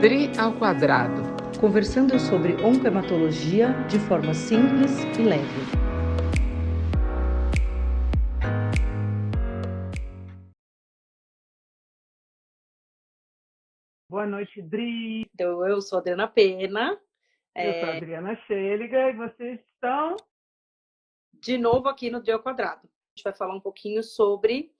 Dri ao quadrado. Conversando sobre oncohematologia de forma simples e leve. Boa noite, Dri. Então, eu sou a Adriana Pena. Eu sou a Adriana Schelliga e vocês estão... De novo aqui no Dri ao quadrado. A gente vai falar um pouquinho sobre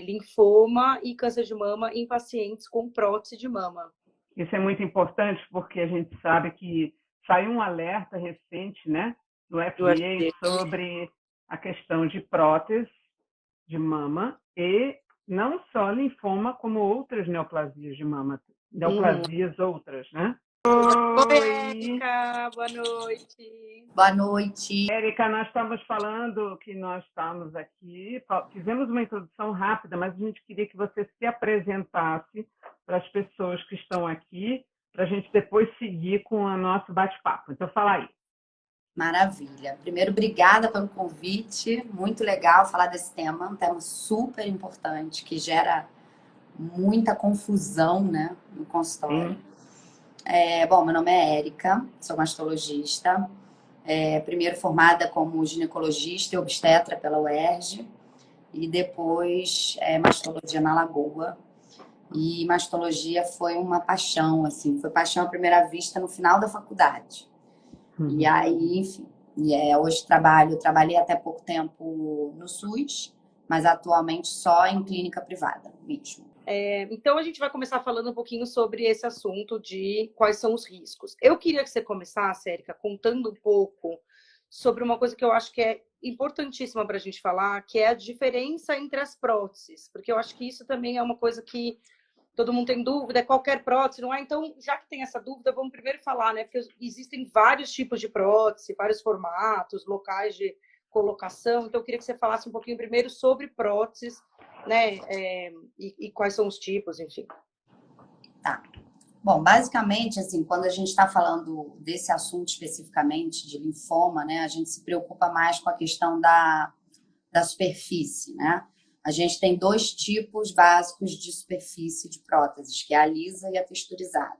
linfoma e câncer de mama em pacientes com prótese de mama. Isso é muito importante porque a gente sabe que saiu um alerta recente, né, do FDA sobre a questão de prótese de mama e não só linfoma, como outras neoplasias de mama, neoplasias outras, né? Oi, Érica, boa noite. Boa noite. Érica, nós estamos falando que nós estamos aqui, fizemos uma introdução rápida, mas a gente queria que você se apresentasse para as pessoas que estão aqui, para a gente depois seguir com o nosso bate-papo. Então, fala aí. Maravilha. Primeiro, obrigada pelo convite. Muito legal falar desse tema, um tema super importante, que gera muita confusão, né, no consultório. Bom, meu nome é Érica, sou mastologista. Primeiro formada como ginecologista e obstetra pela UERJ e depois mastologia na Lagoa. E mastologia foi uma paixão, assim, foi paixão à primeira vista no final da faculdade. E aí, enfim, hoje trabalhei até pouco tempo no SUS, mas atualmente só em clínica privada mesmo. Então, a gente vai começar falando um pouquinho sobre esse assunto de quais são os riscos. Eu queria que você começasse, Érica, contando um pouco sobre uma coisa que eu acho que é importantíssima para a gente falar, que é a diferença entre as próteses, porque eu acho que isso também é uma coisa que todo mundo tem dúvida, qualquer prótese, não é? Então, já que tem essa dúvida, vamos primeiro falar, né? Porque existem vários tipos de prótese, vários formatos, locais de colocação. Então, eu queria que você falasse um pouquinho primeiro sobre próteses, né? E quais são os tipos, enfim. Tá. Bom, basicamente, assim, quando a gente está falando desse assunto especificamente de linfoma, né? A gente se preocupa mais com a questão da superfície, né? A gente tem dois tipos básicos de superfície de próteses, que é a lisa e a texturizada.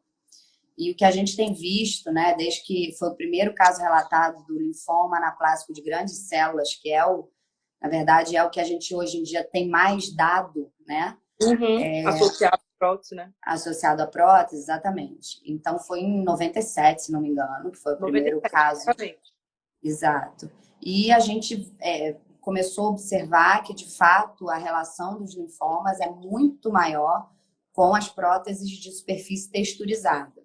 E o que a gente tem visto, né, desde que foi o primeiro caso relatado do linfoma anaplásico de grandes células, que na verdade, é o que a gente hoje em dia tem mais dado, né? Associado à prótese, né? Associado à prótese, exatamente. Então, foi em 97, se não me engano, que foi o primeiro caso. Exatamente. Exato. E a gente começou a observar que, de fato, a relação dos linfomas é muito maior com as próteses de superfície texturizada,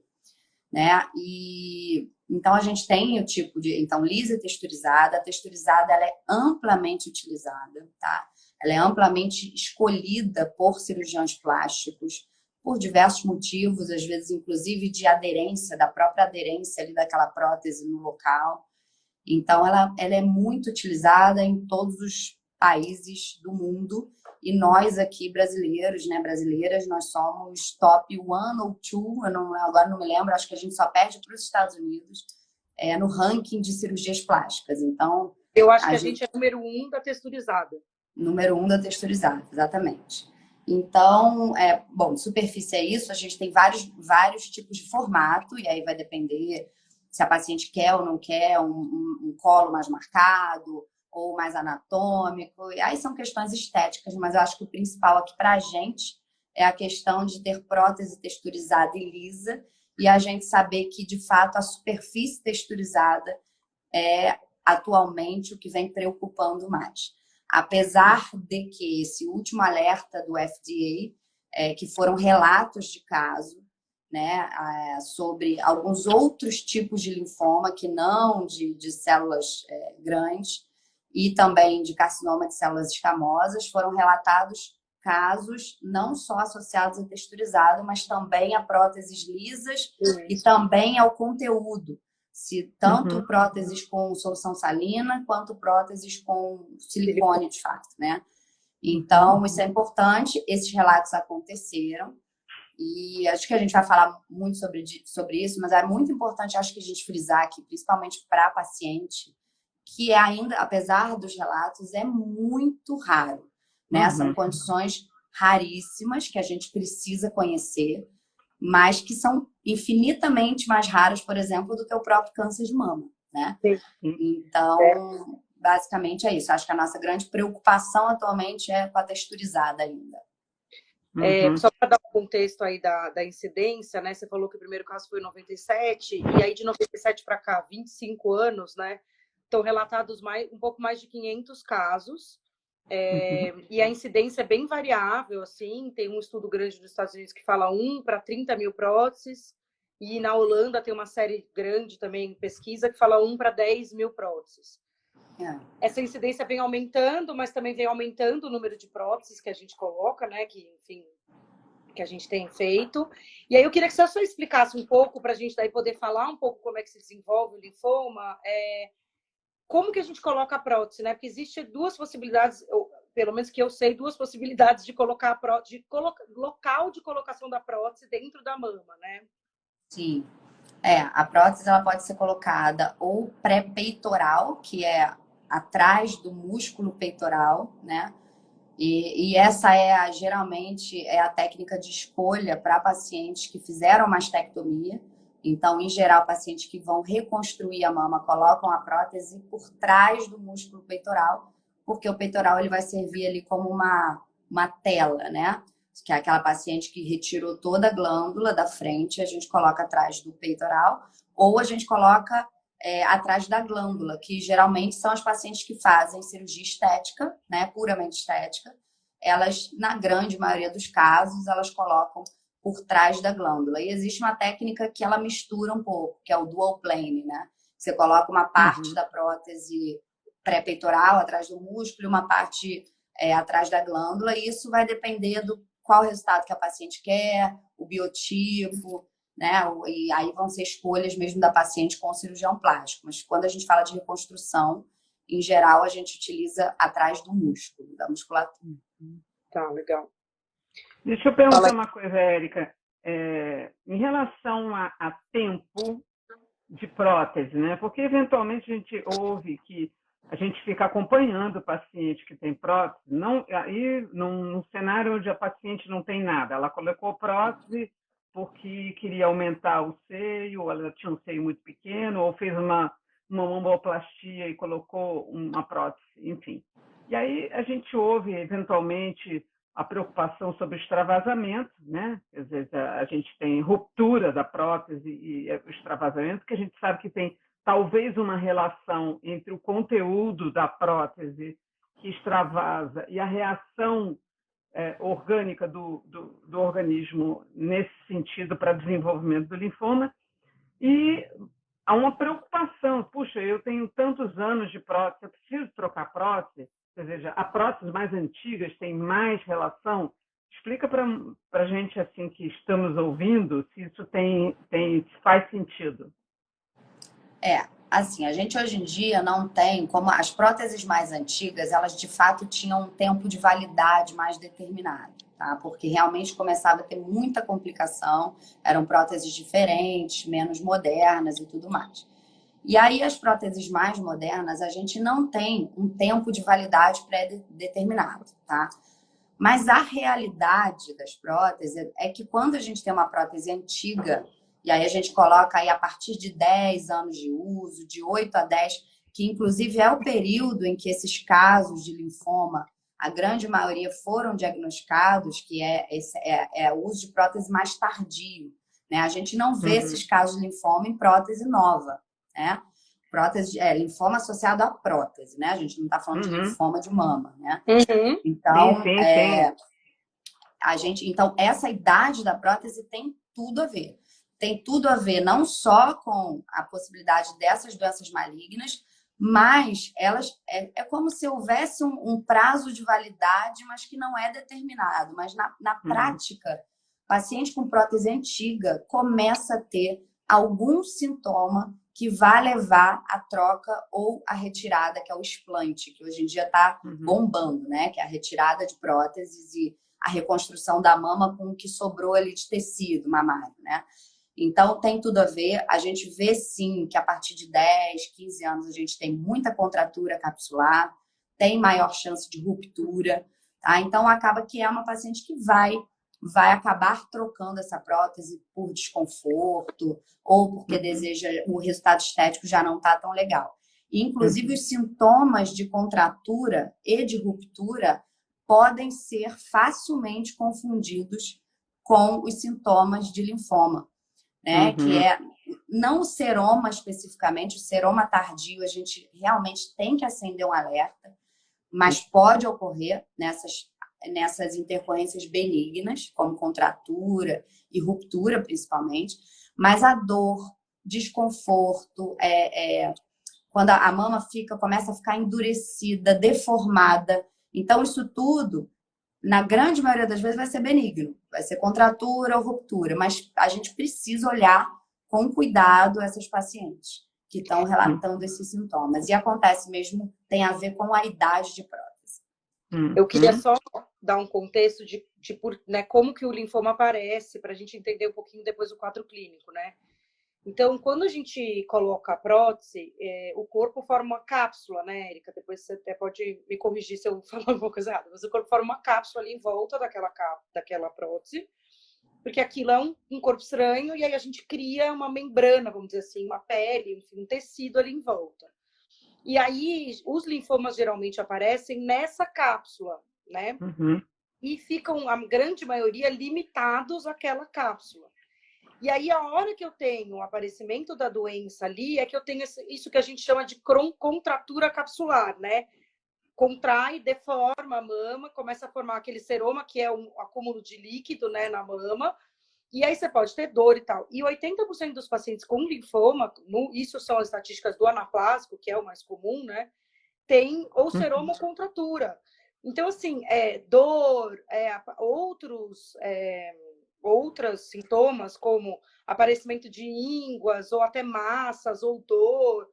né? E então a gente tem o tipo de lisa e texturizada. A texturizada ela é amplamente utilizada, tá? Ela é amplamente escolhida por cirurgiões plásticos por diversos motivos, às vezes inclusive de aderência, da própria aderência ali daquela prótese no local. Então, ela é muito utilizada em todos os países do mundo. E nós aqui, brasileiros, né, brasileiras, nós somos top 1 ou 2, agora não me lembro, acho que a gente só perde para os Estados Unidos no ranking de cirurgias plásticas. Então, eu acho que a gente é número 1 da texturizada. Número 1 da texturizada, exatamente. Então, bom, superfície é isso, a gente tem vários tipos de formato, e aí vai depender se a paciente quer ou não quer um colo mais marcado ou mais anatômico. E aí são questões estéticas, mas eu acho que o principal aqui para a gente é a questão de ter prótese texturizada e lisa e a gente saber que, de fato, a superfície texturizada é atualmente o que vem preocupando mais. Apesar de que esse último alerta do FDA, que foram relatos de caso, né, sobre alguns outros tipos de linfoma que não de células grandes e também de carcinoma de células escamosas, foram relatados casos não só associados a texturizado, mas também a próteses lisas e também ao conteúdo, se tanto próteses com solução salina quanto próteses com silicone de fato, né? Então, isso é importante, esses relatos aconteceram. E acho que a gente vai falar muito sobre isso, mas é muito importante, acho que a gente frisar aqui, principalmente para paciente, que ainda, apesar dos relatos, é muito raro, né? São condições raríssimas que a gente precisa conhecer, mas que são infinitamente mais raras, por exemplo, do que o próprio câncer de mama, né? Sim. Então, basicamente é isso. Acho que a nossa grande preocupação atualmente é com a texturizada ainda. Só para dar um contexto aí da incidência, né? Você falou que o primeiro caso foi em 97, e aí de 97 para cá, 25 anos, né? Estão relatados um pouco mais de 500 casos. E a incidência é bem variável, assim. Tem um estudo grande dos Estados Unidos que fala 1 para 30 mil próteses, e na Holanda tem uma série grande também, pesquisa, que fala 1 para 10 mil próteses. Essa incidência vem aumentando, mas também vem aumentando o número de próteses que a gente coloca, né? Que, enfim, que a gente tem feito. E aí eu queria que você só explicasse um pouco para a gente daí poder falar um pouco como é que se desenvolve o linfoma, como que a gente coloca a prótese, né? Porque existe duas possibilidades, pelo menos que eu sei, duas possibilidades de colocar a prótese, local de colocação da prótese dentro da mama, né? Sim. A prótese ela pode ser colocada ou pré-peitoral, que é atrás do músculo peitoral, né? E essa geralmente é a técnica de escolha para pacientes que fizeram mastectomia. Então, em geral, pacientes que vão reconstruir a mama colocam a prótese por trás do músculo peitoral, porque o peitoral ele vai servir ali como uma tela, né? Que é aquela paciente que retirou toda a glândula da frente, a gente coloca atrás do peitoral, ou a gente coloca atrás da glândula, que geralmente são as pacientes que fazem cirurgia estética, né, puramente estética. Elas, na grande maioria dos casos, elas colocam por trás da glândula. E existe uma técnica que ela mistura um pouco, que é o dual plane, né? Você coloca uma parte da prótese pré-peitoral atrás do músculo e uma parte atrás da glândula, e isso vai depender do qual resultado que a paciente quer, o biotipo, né? E aí vão ser escolhas mesmo da paciente com o cirurgião plástico. Mas quando a gente fala de reconstrução, em geral, a gente utiliza atrás do músculo, da musculatura. Tá, legal. Deixa eu perguntar uma coisa, Érica. Em relação a tempo de prótese, né? Porque eventualmente a gente ouve que a gente fica acompanhando o paciente que tem prótese, aí num cenário onde a paciente não tem nada, ela colocou prótese porque queria aumentar o seio, ou ela tinha um seio muito pequeno, ou fez uma mamoplastia e colocou uma prótese, enfim. E aí a gente ouve, eventualmente, a preocupação sobre o extravasamento, né? Às vezes a gente tem ruptura da prótese e o extravasamento, que a gente sabe que tem talvez uma relação entre o conteúdo da prótese que extravasa e a reação orgânica do organismo nesse sentido para desenvolvimento do linfoma. E há uma preocupação, puxa, eu tenho tantos anos de prótese, eu preciso trocar prótese, ou seja, a próteses mais antigas têm mais relação. Explica para a gente, assim, que estamos ouvindo, se isso faz sentido. Assim, a gente hoje em dia não tem, como as próteses mais antigas, elas de fato tinham um tempo de validade mais determinado, tá? Porque realmente começava a ter muita complicação, eram próteses diferentes, menos modernas e tudo mais. E aí as próteses mais modernas, a gente não tem um tempo de validade pré-determinado, tá? Mas a realidade das próteses é que quando a gente tem uma prótese antiga, e aí a gente coloca aí a partir de 10 anos de uso, de 8 a 10, que inclusive é o período em que esses casos de linfoma, a grande maioria foram diagnosticados, que é o uso de prótese mais tardio, né? A gente não vê esses casos de linfoma em prótese nova, né? Prótese, linfoma associado à prótese, né? A gente não está falando de linfoma de mama, né? Então, então, essa idade da prótese tem tudo a ver. Tem tudo a ver não só com a possibilidade dessas doenças malignas, mas elas é como se houvesse um prazo de validade, mas que não é determinado. Mas na prática, paciente com prótese antiga começa a ter algum sintoma que vai levar à troca ou à retirada, que é o explante, que hoje em dia está bombando, né? Que é a retirada de próteses e a reconstrução da mama com o que sobrou ali de tecido mamário, né? Então, tem tudo a ver. A gente vê, sim, que a partir de 10, 15 anos a gente tem muita contratura capsular, tem maior chance de ruptura, tá? Então, acaba que é uma paciente que vai vai acabar trocando essa prótese por desconforto ou porque deseja o resultado estético já não está tão legal. Inclusive, os sintomas de contratura e de ruptura podem ser facilmente confundidos com os sintomas de linfoma, né? Que é não o seroma especificamente, o seroma tardio, a gente realmente tem que acender um alerta, mas pode ocorrer nessas intercorrências benignas, como contratura e ruptura, principalmente, mas a dor, desconforto, quando a mama começa a ficar endurecida, deformada. Então, isso tudo, na grande maioria das vezes, vai ser benigno. Vai ser contratura ou ruptura. Mas a gente precisa olhar com cuidado essas pacientes que estão relatando esses sintomas. E acontece mesmo, tem a ver com a idade de prótese. Eu queria só dar um contexto de né, como que o linfoma aparece, para a gente entender um pouquinho depois o quadro clínico, né? Então, quando a gente coloca a prótese, o corpo forma uma cápsula, né, Érica? Depois você até pode me corrigir se eu falar alguma coisa errada. Mas o corpo forma uma cápsula ali em volta daquela prótese, porque aquilo é um corpo estranho, e aí a gente cria uma membrana, vamos dizer assim, uma pele, enfim, um tecido ali em volta. E aí, os linfomas geralmente aparecem nessa cápsula, né? E ficam, a grande maioria, limitados àquela cápsula. E aí, a hora que eu tenho o aparecimento da doença ali, é que eu tenho isso que a gente chama de contratura capsular, né? Contrai, deforma a mama, começa a formar aquele seroma, que é um acúmulo de líquido, né, na mama. E aí você pode ter dor e tal. E 80% dos pacientes com linfoma, isso são as estatísticas do anaplásico, que é o mais comum, né? Tem ou seroma ou contratura. Então, assim, dor, outros sintomas, como aparecimento de ínguas, ou até massas, ou dor,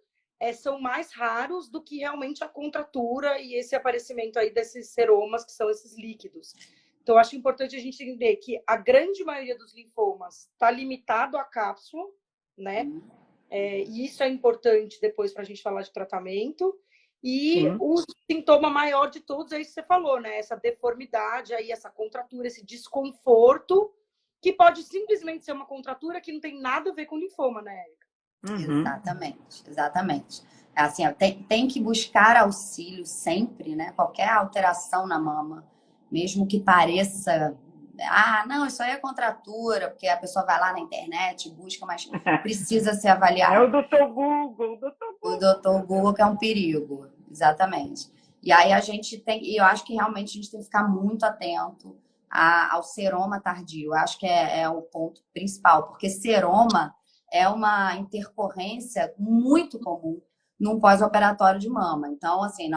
são mais raros do que realmente a contratura e esse aparecimento aí desses seromas, que são esses líquidos. Então, eu acho importante a gente entender que a grande maioria dos linfomas está limitado à cápsula, né? E isso é importante depois para a gente falar de tratamento. E o sintoma maior de todos é isso que você falou, né? Essa deformidade, aí, essa contratura, esse desconforto, que pode simplesmente ser uma contratura que não tem nada a ver com linfoma, né, Érica? Exatamente. Assim, tem que buscar auxílio sempre, né? Qualquer alteração na mama, mesmo que pareça, não, isso aí é contratura, porque a pessoa vai lá na internet, busca, mas precisa ser avaliado. É o Dr. Google. O Dr. Google, que é um perigo, exatamente. E aí eu acho que realmente a gente tem que ficar muito atento ao seroma tardio. Eu acho que é o ponto principal, porque seroma é uma intercorrência muito comum num pós-operatório de mama. Então, assim,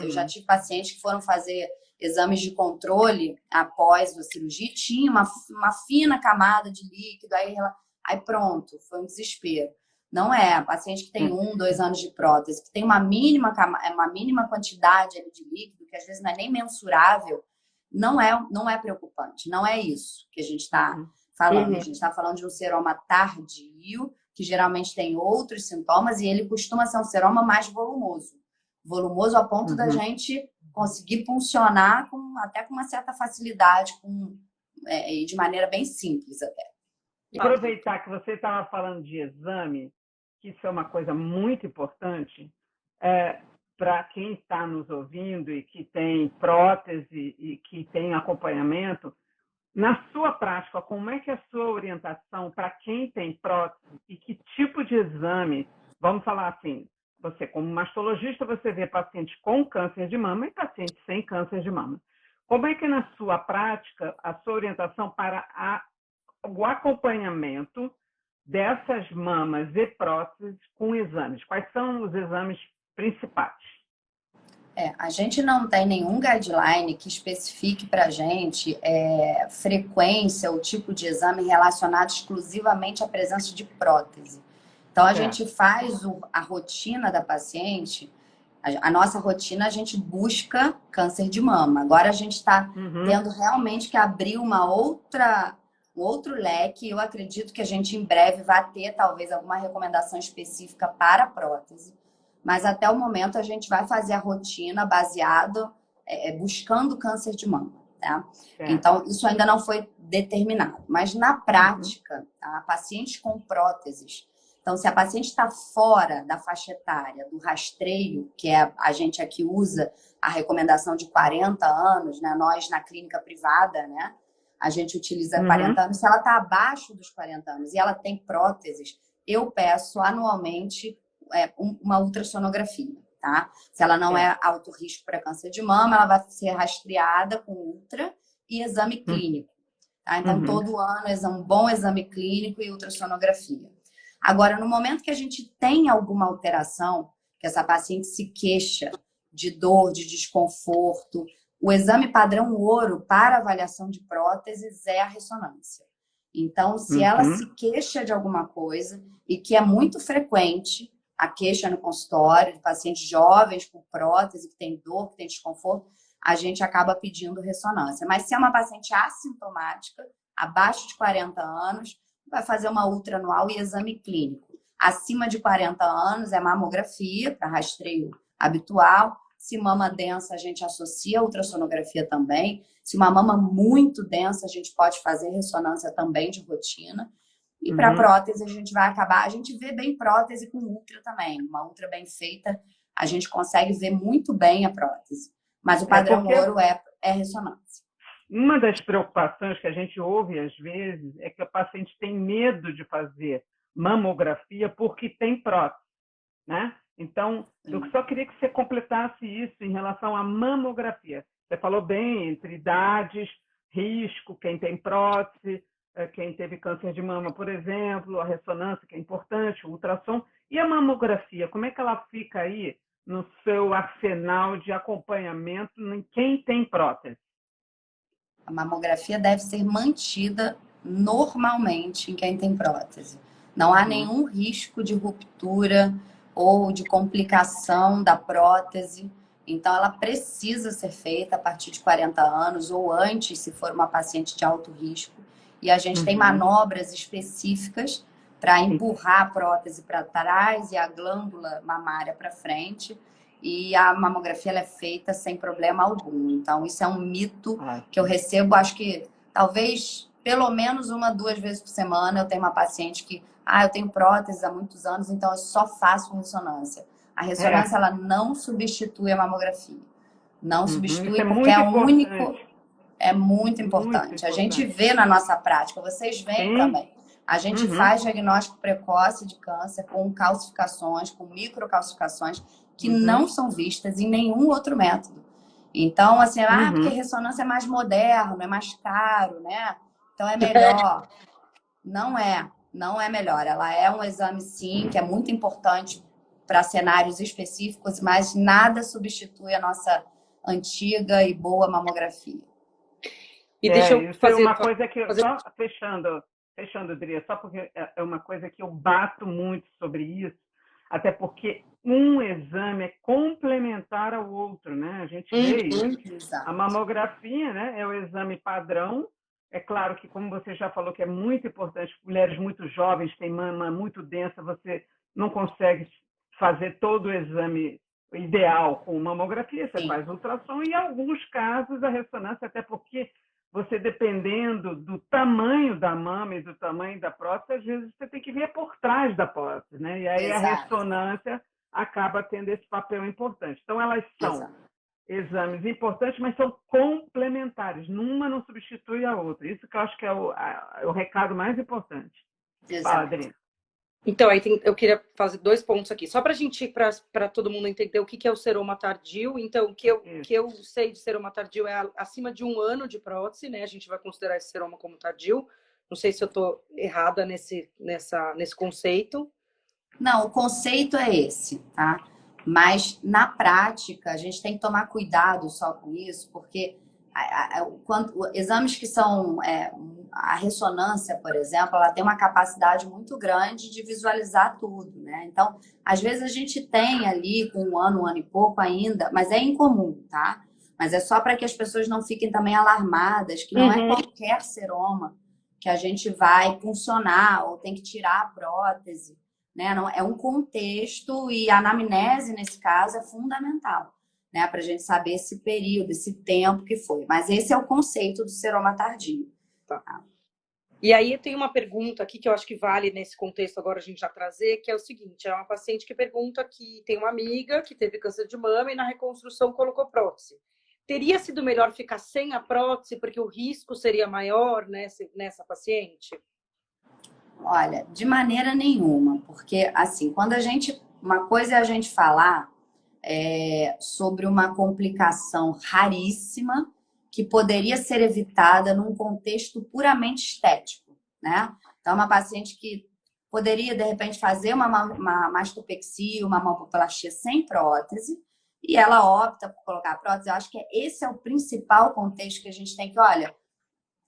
eu já tive pacientes que foram fazer exames de controle após a cirurgia, tinha uma fina camada de líquido, aí pronto, foi um desespero. Não é, a paciente que tem 1, 2 anos de prótese, que tem uma mínima quantidade ali de líquido, que às vezes não é nem mensurável, não é preocupante, não é isso que a gente está falando. A gente está falando de um seroma tardio, que geralmente tem outros sintomas, e ele costuma ser um seroma mais volumoso. Volumoso a ponto da gente conseguir funcionar até com uma certa facilidade, e de maneira bem simples até. Aproveitar que você estava falando de exame, que isso é uma coisa muito importante, para quem está nos ouvindo e que tem prótese e que tem acompanhamento, na sua prática, como é que é a sua orientação para quem tem prótese e que tipo de exame, vamos falar assim, você como mastologista, você vê pacientes com câncer de mama e pacientes sem câncer de mama. Como é que na sua prática, a sua orientação para o acompanhamento dessas mamas e próteses com exames? Quais são os exames principais? A gente não tem nenhum guideline que especifique para a gente frequência ou tipo de exame relacionado exclusivamente à presença de prótese. Então, a gente faz a rotina da paciente, a nossa rotina, a gente busca câncer de mama. Agora, a gente está tendo realmente que abrir um outro leque. Eu acredito que a gente, em breve, vai ter, talvez, alguma recomendação específica para a prótese. Mas, até o momento, a gente vai fazer a rotina baseada, buscando câncer de mama. tá? Certo. Então, isso ainda não foi determinado. Mas, na prática, tá? Pacientes com próteses. Então, se a paciente está fora da faixa etária do rastreio, que é a gente aqui usa a recomendação de 40 anos, né? Nós, na clínica privada, né? A gente utiliza 40 anos. Se ela está abaixo dos 40 anos e ela tem próteses, eu peço anualmente uma ultrassonografia, tá? Se ela não é alto risco para câncer de mama, ela vai ser rastreada com ultra e exame clínico, tá? Então, todo ano é um bom exame clínico e ultrassonografia. Agora, no momento que a gente tem alguma alteração, que essa paciente se queixa de dor, de desconforto, o exame padrão ouro para avaliação de próteses é a ressonância. Então, se ela se queixa de alguma coisa, e que é muito frequente, a queixa no consultório de pacientes jovens com prótese, que tem dor, que tem desconforto, a gente acaba pedindo ressonância. Mas se é uma paciente assintomática, abaixo de 40 anos, vai fazer uma ultra anual e exame clínico. Acima de 40 anos é mamografia, para rastreio habitual. Se mama densa, a gente associa a ultrassonografia também. Se uma mama muito densa, a gente pode fazer ressonância também de rotina. E para prótese, a gente vai acabar... A gente vê bem prótese com ultra também. Uma ultra bem feita, a gente consegue ver muito bem a prótese. Mas o padrão ouro é ressonância. Uma das preocupações que a gente ouve às vezes é que o paciente tem medo de fazer mamografia porque tem prótese, né? Então, eu só queria que você completasse isso em relação à mamografia. Você falou bem entre idades, risco, quem tem prótese, quem teve câncer de mama, por exemplo, a ressonância, que é importante, o ultrassom. E a mamografia, como é que ela fica aí no seu arsenal de acompanhamento em quem tem prótese? A mamografia deve ser mantida normalmente em quem tem prótese. Não há nenhum risco de ruptura ou de complicação da prótese. Então, ela precisa ser feita a partir de 40 anos ou antes, se for uma paciente de alto risco. E a gente tem manobras específicas para empurrar a prótese para trás e a glândula mamária para frente. E a mamografia ela é feita sem problema algum. Então, isso é um mito que eu recebo, acho que talvez pelo menos 1, 2 vezes por semana. Eu tenho uma paciente que, eu tenho prótese há muitos anos, então eu só faço ressonância. A ressonância ela não substitui a mamografia. Não substitui, porque é o único... É muito importante. A gente vê na nossa prática, vocês veem também. A gente faz diagnóstico precoce de câncer com calcificações, com microcalcificações, que não são vistas em nenhum outro método. Então, assim, porque ressonância é mais moderno, é mais caro, né? Então é melhor. Não é melhor. Ela é um exame, sim, que é muito importante para cenários específicos, mas nada substitui a nossa antiga e boa mamografia. E deixa eu fazer uma coisa que só fechando, Dri, só porque é uma coisa que eu bato muito sobre isso, até porque um exame é complementar ao outro, né? A gente vê isso. A mamografia, né, é o exame padrão. É claro que, como você já falou, que é muito importante, mulheres muito jovens têm mama muito densa, você não consegue fazer todo o exame ideal com mamografia, você faz ultrassom e, em alguns casos, a ressonância, até porque você, dependendo do tamanho da mama e do tamanho da prótese, às vezes você tem que ver por trás da prótese, né? E aí a ressonância acaba tendo esse papel importante. Então, elas são exames importantes, mas são complementares. Uma não substitui a outra. Isso que eu acho que é o recado mais importante. Fala, Adriana. Então, aí eu queria fazer 2 pontos aqui. Só para a gente, para todo mundo entender o que é o seroma tardio. Então, o que eu sei de seroma tardio é acima de 1 ano de prótese, né? A gente vai considerar esse seroma como tardio. Não sei se eu estou errada nesse conceito. Não, o conceito é esse, tá? Mas, na prática, a gente tem que tomar cuidado só com isso, porque exames que são... a ressonância, por exemplo, ela tem uma capacidade muito grande de visualizar tudo, né? Então, às vezes a gente tem ali com 1 ano e pouco ainda, mas é incomum, tá? Mas é só para que as pessoas não fiquem também alarmadas, que não é qualquer seroma que a gente vai funcionar ou tem que tirar a prótese, né? Não, é um contexto e a anamnese, nesse caso, é fundamental. né? Para a gente saber esse período, esse tempo que foi. Mas esse é o conceito do seroma tardio. Tá. E aí tem uma pergunta aqui que eu acho que vale nesse contexto agora a gente já trazer, que é o seguinte, é uma paciente que pergunta que tem uma amiga que teve câncer de mama e na reconstrução colocou prótese. Teria sido melhor ficar sem a prótese porque o risco seria maior nessa paciente? Olha, de maneira nenhuma, porque assim, uma coisa é a gente falar sobre uma complicação raríssima que poderia ser evitada num contexto puramente estético, né? Então, uma paciente que poderia, de repente, fazer uma mastopexia, uma mamoplastia sem prótese, e ela opta por colocar a prótese. Eu acho que esse é o principal contexto que a gente tem que, olha,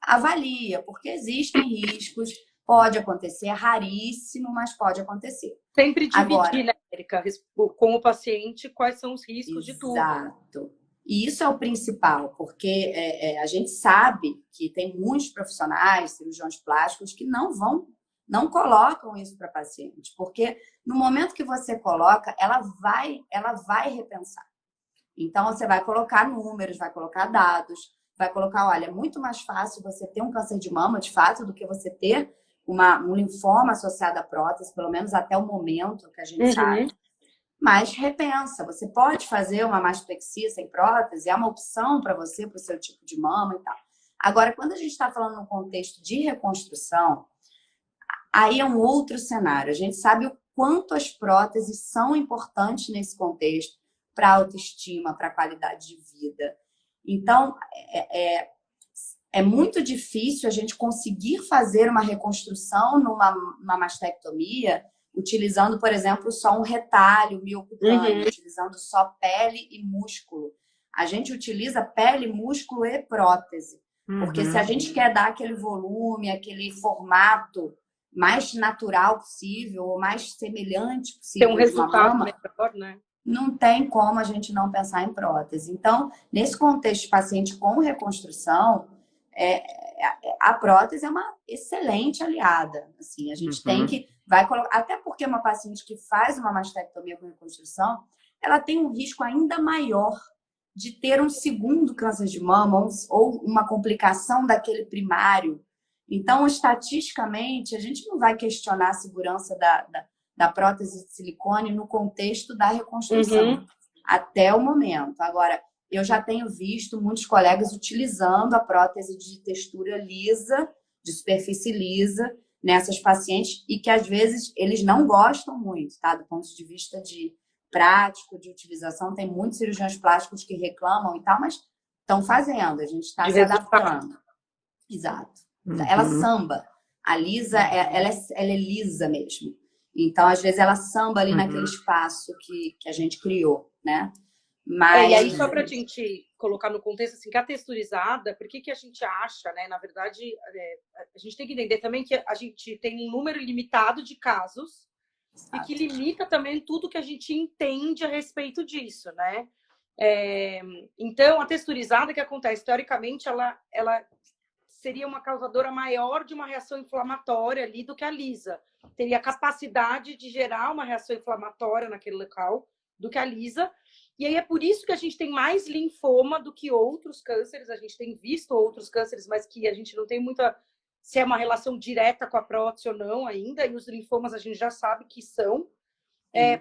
avalia, porque existem riscos, pode acontecer, é raríssimo, mas pode acontecer. Sempre dividir, né, Érica, com o paciente quais são os riscos de tudo. Exato. E isso é o principal, porque a gente sabe que tem muitos profissionais, cirurgiões plásticos, que não colocam isso para paciente, porque no momento que você coloca, ela vai repensar. Então, você vai colocar números, vai colocar dados, vai colocar, olha, é muito mais fácil você ter um câncer de mama, de fato, do que você ter um linfoma associado à prótese, pelo menos até o momento que a gente sabe. Mas repensa, você pode fazer uma mastopexia sem prótese, é uma opção para você, para o seu tipo de mama e tal. Agora, quando a gente está falando no contexto de reconstrução, aí é um outro cenário. A gente sabe o quanto as próteses são importantes nesse contexto para a autoestima, para a qualidade de vida. Então, é muito difícil a gente conseguir fazer uma reconstrução numa mastectomia utilizando, por exemplo, só um retalho miocutâneo, utilizando só pele e músculo. A gente utiliza pele, músculo e prótese. Porque se a gente quer dar aquele volume, aquele formato mais natural possível, ou mais semelhante possível, tem um resultado mama, melhor, né? Não tem como a gente não pensar em prótese. Então, nesse contexto de paciente com reconstrução, a prótese é uma excelente aliada. Assim, a gente tem que até porque uma paciente que faz uma mastectomia com reconstrução, ela tem um risco ainda maior de ter um segundo câncer de mama ou uma complicação daquele primário. Então, estatisticamente, a gente não vai questionar a segurança da prótese de silicone no contexto da reconstrução, até o momento. Agora, eu já tenho visto muitos colegas utilizando a prótese de textura lisa, de superfície lisa, nessas pacientes, e que às vezes eles não gostam muito, tá? Do ponto de vista de prático, de utilização, tem muitos cirurgiões plásticos que reclamam e tal, mas estão fazendo, a gente está se adaptando. Exato. Ela samba. A lisa, ela é lisa mesmo. Então, às vezes, ela samba ali naquele espaço que a gente criou, né? Mas... e aí, só para a gente colocar no contexto, assim, que a texturizada, por que a gente acha, né? Na verdade, a gente tem que entender também que a gente tem um número limitado de casos e que limita também tudo que a gente entende a respeito disso, né? Então, a texturizada que acontece, teoricamente, ela seria uma causadora maior de uma reação inflamatória ali do que a lisa. Teria capacidade de gerar uma reação inflamatória naquele local do que a lisa. E aí é por isso que a gente tem mais linfoma do que outros cânceres. A gente tem visto outros cânceres, mas que a gente não tem muita... se é uma relação direta com a prótese ou não ainda. E os linfomas a gente já sabe que são.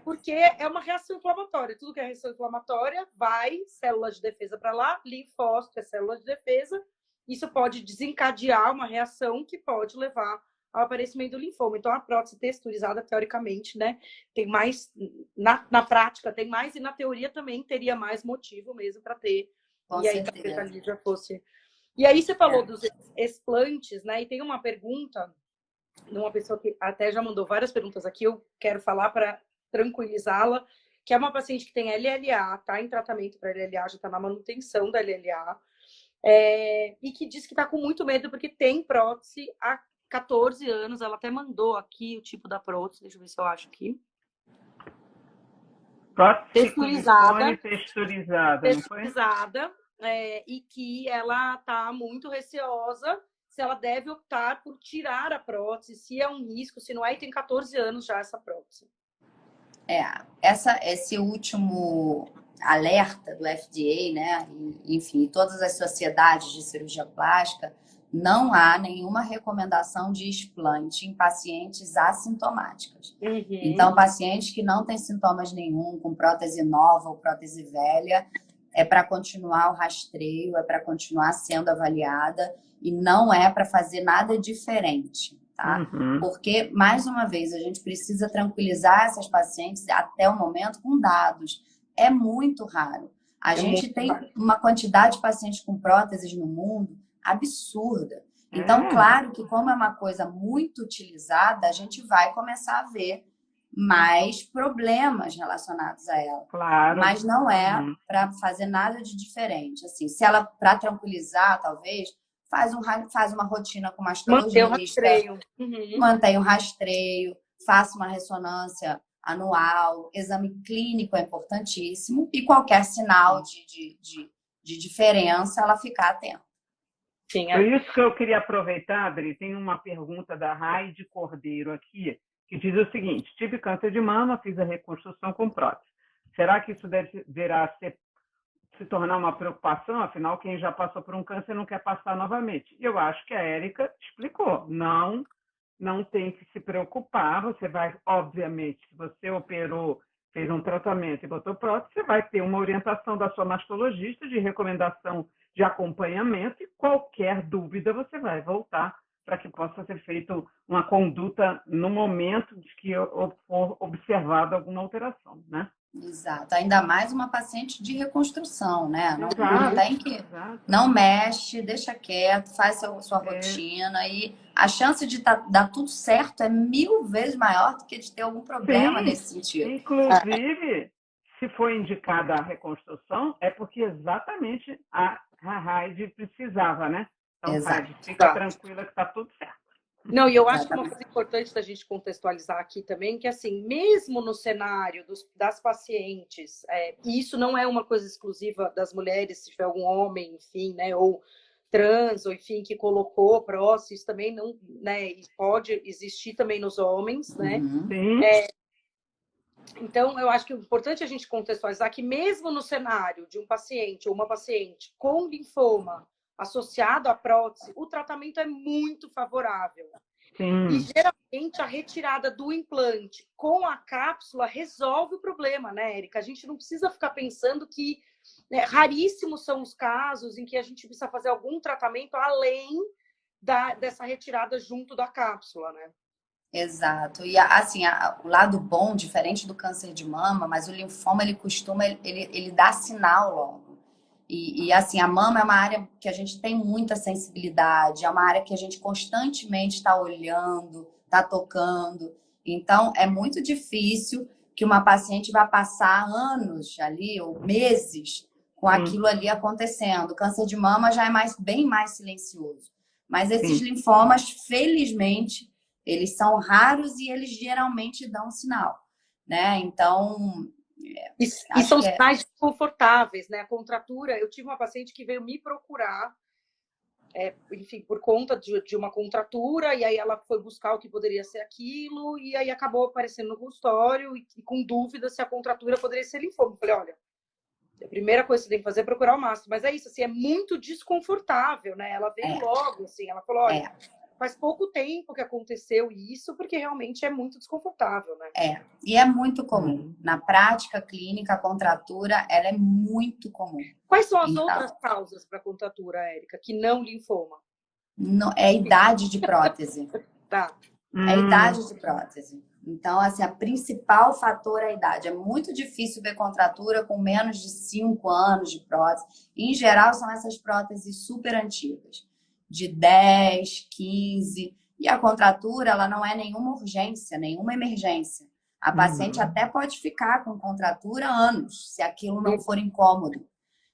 Porque é uma reação inflamatória. Tudo que é reação inflamatória vai, célula de defesa para lá, linfócito é célula de defesa. Isso pode desencadear uma reação que pode levar ao aparecimento do linfoma. Então, a prótese texturizada, teoricamente, né, tem mais, na prática tem mais, e na teoria também teria mais motivo mesmo para ter. Com e aí, certeza. talvez já fosse. E aí, você falou dos explantes, né, e tem uma pergunta de uma pessoa que até já mandou várias perguntas aqui, eu quero falar para tranquilizá-la, que é uma paciente que tem LLA, está em tratamento para LLA, já está na manutenção da LLA, e que diz que está com muito medo porque tem prótese há 14 anos. Ela até mandou aqui o tipo da prótese, deixa eu ver se eu acho aqui. Prótese texturizada. Texturizada, e que ela está muito receosa se ela deve optar por tirar a prótese, se é um risco, se não é, e tem 14 anos já essa prótese. Esse último alerta do FDA, né? Enfim, todas as sociedades de cirurgia plástica, não há nenhuma recomendação de explante em pacientes assintomáticas. Então, pacientes que não têm sintomas nenhum, com prótese nova ou prótese velha, é para continuar o rastreio, é para continuar sendo avaliada e não é para fazer nada diferente, tá? Porque, mais uma vez, a gente precisa tranquilizar essas pacientes até o momento com dados. É muito raro. A gente tem uma quantidade de pacientes com próteses no mundo absurda. Então, claro que como é uma coisa muito utilizada, a gente vai começar a ver mais problemas relacionados a ela. Claro. Mas não é para fazer nada de diferente. Assim, se ela, para tranquilizar, talvez, faz uma rotina com mastologista, mantém o rastreio, faça uma ressonância anual, exame clínico é importantíssimo e qualquer sinal de diferença, ela ficar atenta. Sim, Por isso que eu queria aproveitar, Adri, tem uma pergunta da Raide Cordeiro aqui, que diz o seguinte: tive câncer de mama, fiz a reconstrução com prótese. Será que isso deverá se tornar uma preocupação? Afinal, quem já passou por um câncer não quer passar novamente. E eu acho que a Érica explicou. Não tem que se preocupar. Você vai, obviamente, se você operou, fez um tratamento e botou prótese, você vai ter uma orientação da sua mastologista de recomendação de acompanhamento e qualquer dúvida você vai voltar para que possa ser feita uma conduta no momento de que for observada alguma alteração, né? Exato. Ainda mais uma paciente de reconstrução, né? Não tem que... Exato. Não mexe, deixa quieto, faz sua rotina e a chance de dar tudo certo é 1000 vezes maior do que de ter algum problema nesse sentido. Inclusive, se for indicada a reconstrução, é porque exatamente a Raide precisava, né? Então, Raide, fica tranquila que está tudo certo. Não, e eu acho que uma coisa importante da gente contextualizar aqui também, que assim, mesmo no cenário das pacientes, e isso não é uma coisa exclusiva das mulheres, se tiver algum homem, enfim, né, ou trans, ou enfim, que colocou prótese, isso também não, né, pode existir também nos homens, né? Sim. Então, eu acho que é importante a gente contextualizar que mesmo no cenário de um paciente ou uma paciente com linfoma associado à prótese, o tratamento é muito favorável. Sim. E geralmente a retirada do implante com a cápsula resolve o problema, né, Érica? A gente não precisa ficar pensando que raríssimos são os casos em que a gente precisa fazer algum tratamento além dessa retirada junto da cápsula, né? Exato. E assim, o lado bom, diferente do câncer de mama, mas o linfoma ele dá sinal logo. E assim, a mama é uma área que a gente tem muita sensibilidade, é uma área que a gente constantemente está olhando, está tocando. Então, é muito difícil que uma paciente vá passar anos ali, ou meses, com aquilo ali acontecendo. O câncer de mama já é bem mais silencioso. Mas esses linfomas, felizmente, eles são raros e eles geralmente dão sinal, né? Então... E são sinais desconfortáveis, né? A contratura, eu tive uma paciente que veio me procurar, enfim, por conta de uma contratura, e aí ela foi buscar o que poderia ser aquilo, e aí acabou aparecendo no consultório e com dúvida se a contratura poderia ser linfoma. Eu falei, olha, a primeira coisa que você tem que fazer é procurar o mastro, mas é isso, assim, é muito desconfortável, né? Ela veio logo, assim, ela falou, olha, faz pouco tempo que aconteceu isso, porque realmente é muito desconfortável, né? E é muito comum. Na prática clínica, a contratura, ela é muito comum. Quais são as outras causas para contratura, Érica, que não linfoma? É idade de prótese. Tá. É idade de prótese. Então, assim, o principal fator é a idade. É muito difícil ver contratura com menos de 5 anos de prótese. Em geral, são essas próteses super antigas, de 10, 15. E a contratura, ela não é nenhuma urgência, nenhuma emergência. A paciente até pode ficar com contratura anos, se aquilo não for incômodo.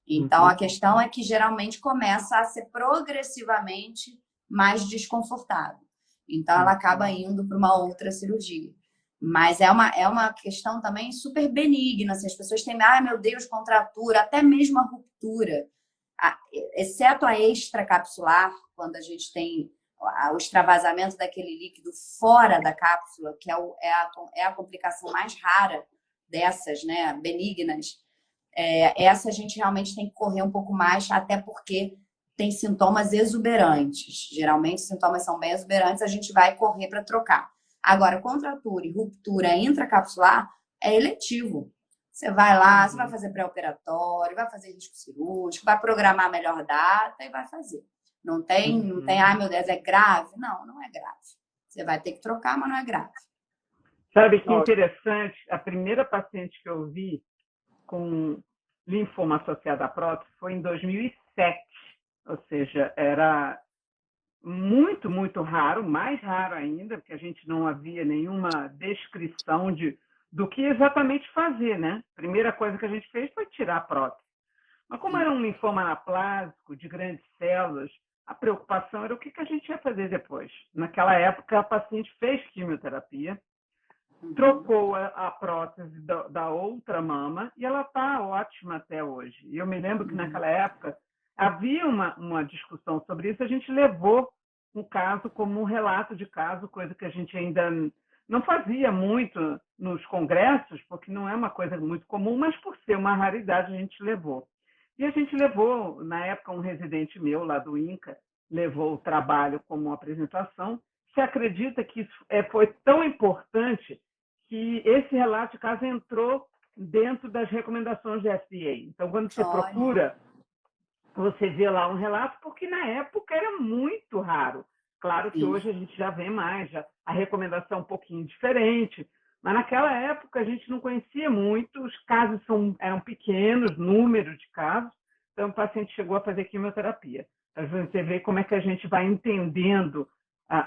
Então, a questão é que geralmente começa a ser progressivamente mais desconfortável. Então, ela acaba indo para uma outra cirurgia. Mas é uma questão também super benigna. Assim, as pessoas têm, meu Deus, contratura, até mesmo a ruptura. Exceto a extracapsular, quando a gente tem o extravasamento daquele líquido fora da cápsula, que é a complicação mais rara dessas, né, benignas. essa a gente realmente tem que correr um pouco mais, até porque tem sintomas exuberantes. Geralmente, sintomas são bem exuberantes, a gente vai correr para trocar. Agora, contratura e ruptura intracapsular é eletivo. Você vai lá, você vai fazer pré-operatório, vai fazer risco cirúrgico, vai programar a melhor data e vai fazer. Não tem, ai meu Deus, é grave? Não, não é grave. Você vai ter que trocar, mas não é grave. Sabe que interessante? A primeira paciente que eu vi com linfoma associado à prótese foi em 2007. Ou seja, era muito, muito raro, mais raro ainda, porque a gente não havia nenhuma descrição do que exatamente fazer, né? A primeira coisa que a gente fez foi tirar a prótese. Mas como era um linfoma anaplásico, de grandes células, a preocupação era o que a gente ia fazer depois. Naquela época, a paciente fez quimioterapia, trocou a prótese da outra mama e ela está ótima até hoje. E eu me lembro que naquela época havia uma discussão sobre isso, a gente levou um caso como um relato de caso, coisa que a gente ainda não fazia muito nos congressos, porque não é uma coisa muito comum, mas por ser uma raridade a gente levou. E a gente levou, na época, um residente meu lá do INCA, levou o trabalho como apresentação. Você acredita que isso foi tão importante que esse relato de caso entrou dentro das recomendações da FDA. Então, quando você procura, você vê lá um relato, porque na época era muito raro. Claro que hoje a gente já vê mais, a recomendação é um pouquinho diferente, mas naquela época a gente não conhecia muito, os casos eram pequenos, número de casos, então o paciente chegou a fazer quimioterapia. Então, você vê como é que a gente vai entendendo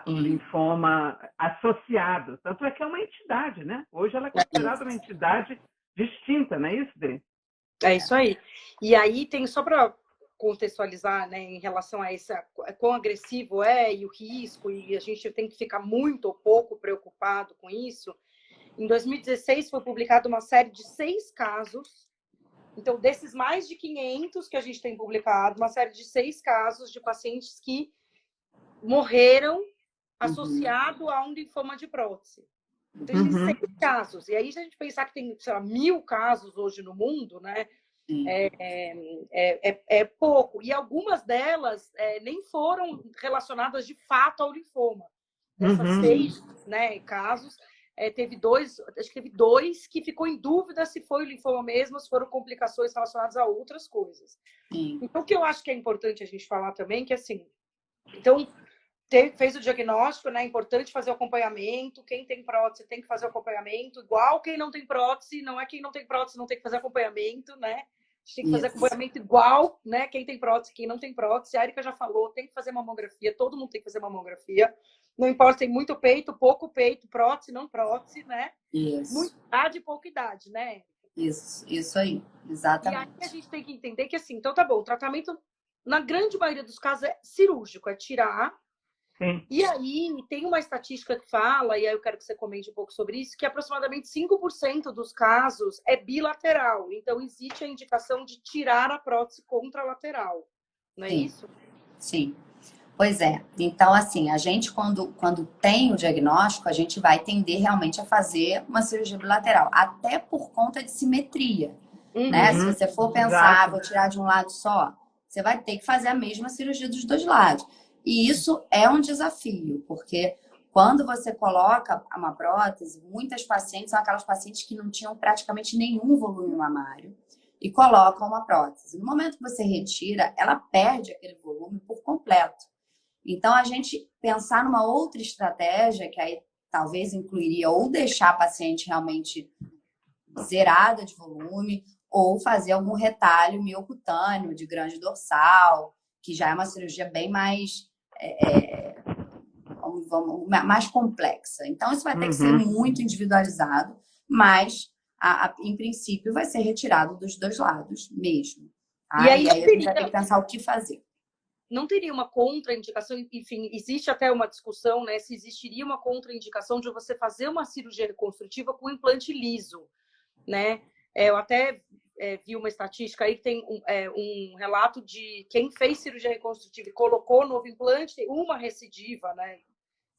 o linfoma associado. Tanto é que é uma entidade, né? Hoje ela é considerada uma entidade distinta, não é isso, Dê? É isso aí. E aí tem, só para contextualizar, né, em relação a esse, quão agressivo e o risco, e a gente tem que ficar muito ou pouco preocupado com isso. Em 2016 foi publicada uma série de 6 casos. Então, desses mais de 500 que a gente tem publicado, uma série de 6 casos de pacientes que morreram associado a um linfoma de prótese. Então, existem 6 casos. E aí, se a gente pensar que tem, sei lá, 1000 casos hoje no mundo, né? É pouco. E algumas delas nem foram relacionadas de fato ao linfoma. Dessas 6, né, casos, teve 2, acho que teve 2 que ficou em dúvida se foi o linfoma mesmo, se foram complicações relacionadas a outras coisas. Então, o que eu acho que é importante a gente falar também, que assim, então, fez o diagnóstico, né? É importante fazer o acompanhamento. Quem tem prótese tem que fazer o acompanhamento, igual quem não tem prótese, não é quem não tem prótese não tem que fazer acompanhamento, né? A gente tem que fazer acompanhamento igual, né? Quem tem prótese, quem não tem prótese. A Erika já falou, tem que fazer mamografia, todo mundo tem que fazer mamografia. Não importa se tem muito peito, pouco peito, prótese, não prótese, né? Muita idade, pouca idade, né? Isso aí, exatamente. E aí a gente tem que entender que assim, então tá bom, o tratamento, na grande maioria dos casos, é cirúrgico, é tirar. Sim. E aí tem uma estatística que fala, e aí eu quero que você comente um pouco sobre isso, que aproximadamente 5% dos casos é bilateral. Então, existe a indicação de tirar a prótese contralateral. Não é isso? Sim. Pois é. Então, assim, a gente, quando tem o diagnóstico, a gente vai tender realmente a fazer uma cirurgia bilateral. Até por conta de simetria. Né? Se você for pensar, vou tirar de um lado só, você vai ter que fazer a mesma cirurgia dos 2 lados. E isso é um desafio, porque quando você coloca uma prótese, muitas pacientes são aquelas pacientes que não tinham praticamente nenhum volume mamário e colocam uma prótese. No momento que você retira, ela perde aquele volume por completo. Então, a gente pensar numa outra estratégia, que aí talvez incluiria ou deixar a paciente realmente zerada de volume, ou fazer algum retalho miocutâneo de grande dorsal, que já é uma cirurgia bem mais mais complexa. Então, isso vai ter que ser muito individualizado, mas, em princípio, vai ser retirado dos 2 lados mesmo. E aí a gente vai ter que pensar o que fazer. Não teria uma contraindicação, enfim, existe até uma discussão, né, se existiria uma contraindicação de você fazer uma cirurgia reconstrutiva com implante liso, né? Eu até vi uma estatística aí que tem um relato de quem fez cirurgia reconstrutiva e colocou novo implante, tem uma recidiva, né?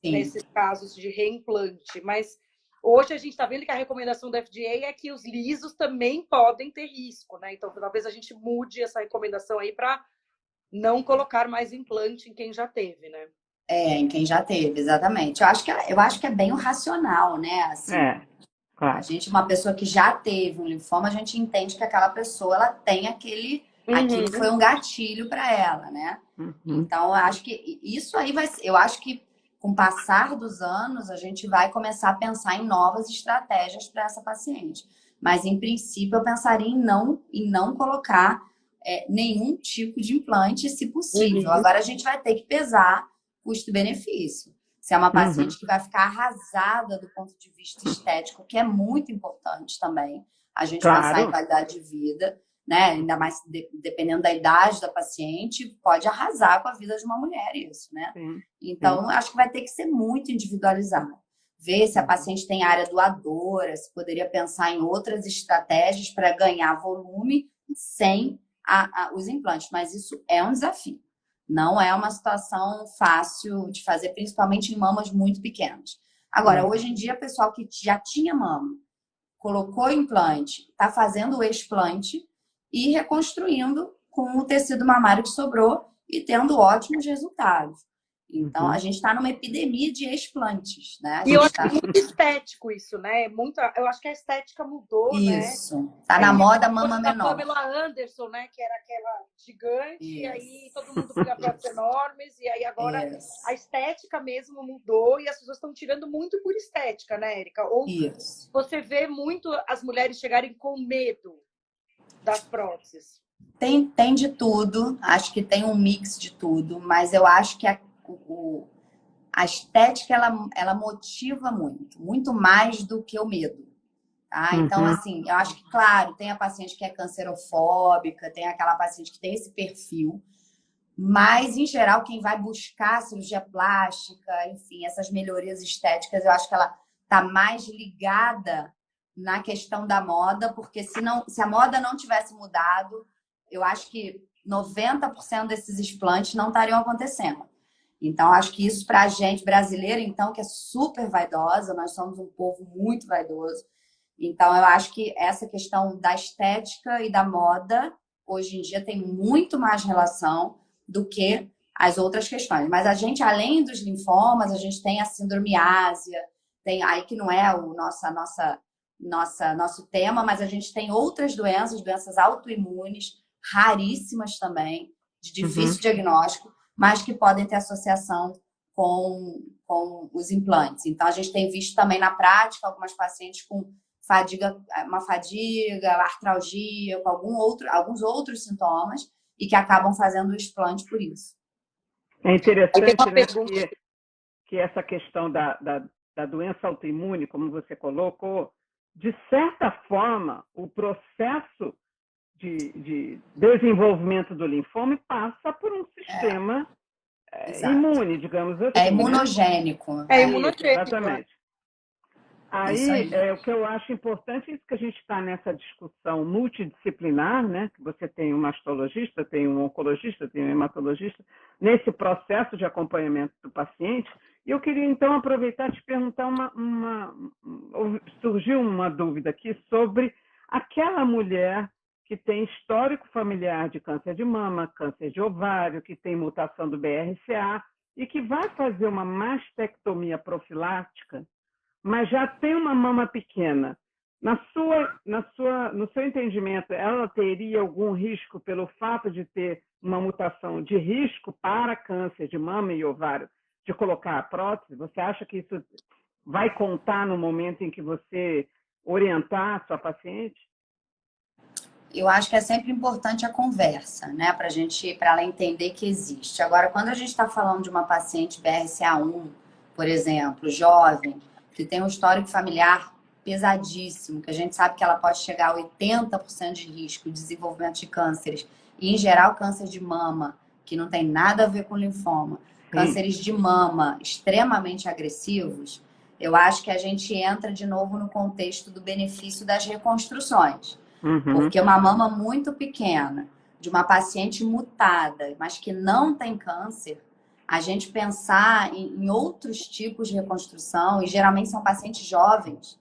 Nesses casos de reimplante. Mas Hoje a gente está vendo que a recomendação da FDA é que os lisos também podem ter risco, né? Então, talvez a gente mude essa recomendação aí para não colocar mais implante em quem já teve, né? Em quem já teve, exatamente. Eu acho que é bem o racional, né? Assim, Claro. a gente, uma pessoa que já teve um linfoma, a gente entende que aquela pessoa ela tem aquilo foi um gatilho para ela, né? Então, eu acho que isso aí eu acho que com o passar dos anos, a gente vai começar a pensar em novas estratégias para essa paciente. Mas, em princípio, eu pensaria em não colocar nenhum tipo de implante, se possível. Agora, a gente vai ter que pesar custo-benefício. Se é uma paciente que vai ficar arrasada do ponto de vista estético, que é muito importante também, a gente pensar em qualidade de vida, né? Ainda mais dependendo da idade da paciente, pode arrasar com a vida de uma mulher isso, né? Então, acho que vai ter que ser muito individualizado. Ver se a paciente tem área doadora, se poderia pensar em outras estratégias para ganhar volume sem os implantes. Mas isso é um desafio. Não é uma situação fácil de fazer, principalmente em mamas muito pequenas. Agora, hoje em dia, pessoal que já tinha mama, colocou implante, está fazendo o explante e reconstruindo com o tecido mamário que sobrou e tendo ótimos resultados. Então, a gente está numa epidemia de explantes, né? E eu acho muito estético isso, né? Eu acho que a estética mudou, né? Isso. Tá na moda mama menor. A Pamela Anderson, né? Que era aquela gigante, e aí todo mundo fica pratos enormes, e aí agora a estética mesmo mudou e as pessoas estão tirando muito por estética, né, Érica? Ou você vê muito as mulheres chegarem com medo das próteses. Tem de tudo, acho que tem um mix de tudo, mas eu acho que a estética ela motiva muito mais do que o medo. Tá? Então, assim, eu acho que, claro, tem a paciente que é cancerofóbica, tem aquela paciente que tem esse perfil, mas, em geral, quem vai buscar cirurgia plástica, enfim, essas melhorias estéticas, eu acho que ela está mais ligada na questão da moda, porque se a moda não tivesse mudado, eu acho que 90% desses implantes não estariam acontecendo. Então, acho que isso para a gente brasileira, então, que é super vaidosa, nós somos um povo muito vaidoso. Então, eu acho que essa questão da estética e da moda, hoje em dia, tem muito mais relação do que as outras questões. Mas a gente, além dos linfomas, a gente tem a síndrome ásia, tem aí que não é o nosso tema, mas a gente tem outras doenças autoimunes, raríssimas também, de difícil diagnóstico, mas que podem ter associação com os implantes. Então, a gente tem visto também na prática algumas pacientes com uma fadiga, artralgia, com alguns outros sintomas e que acabam fazendo o explante por isso. É interessante, né, que essa questão da doença autoimune, como você colocou, de certa forma, o processo de desenvolvimento do linfoma passa por um sistema imune, digamos assim. É imunogênico. Né? É imunogênico. Exatamente. Aí, o que eu acho importante é isso que a gente está nessa discussão multidisciplinar, né? Que você tem um mastologista, tem um oncologista, tem um hematologista, nesse processo de acompanhamento do paciente. E eu queria, então, aproveitar e te perguntar surgiu uma dúvida aqui sobre aquela mulher que tem histórico familiar de câncer de mama, câncer de ovário, que tem mutação do BRCA e que vai fazer uma mastectomia profilática, mas já tem uma mama pequena. No seu entendimento, ela teria algum risco pelo fato de ter uma mutação de risco para câncer de mama e ovário, de colocar a prótese? Você acha que isso vai contar no momento em que você orientar a sua paciente? Eu acho que é sempre importante a conversa, né? Para ela entender que existe. Agora, quando a gente está falando de uma paciente BRCA1, por exemplo, jovem, que tem um histórico familiar pesadíssimo, que a gente sabe que ela pode chegar a 80% de risco de desenvolvimento de cânceres, e em geral câncer de mama, que não tem nada a ver com linfoma, cânceres de mama extremamente agressivos, eu acho que a gente entra de novo no contexto do benefício das reconstruções. Porque uma mama muito pequena, de uma paciente mutada, mas que não tem câncer, a gente pensar em outros tipos de reconstrução, e geralmente são pacientes jovens,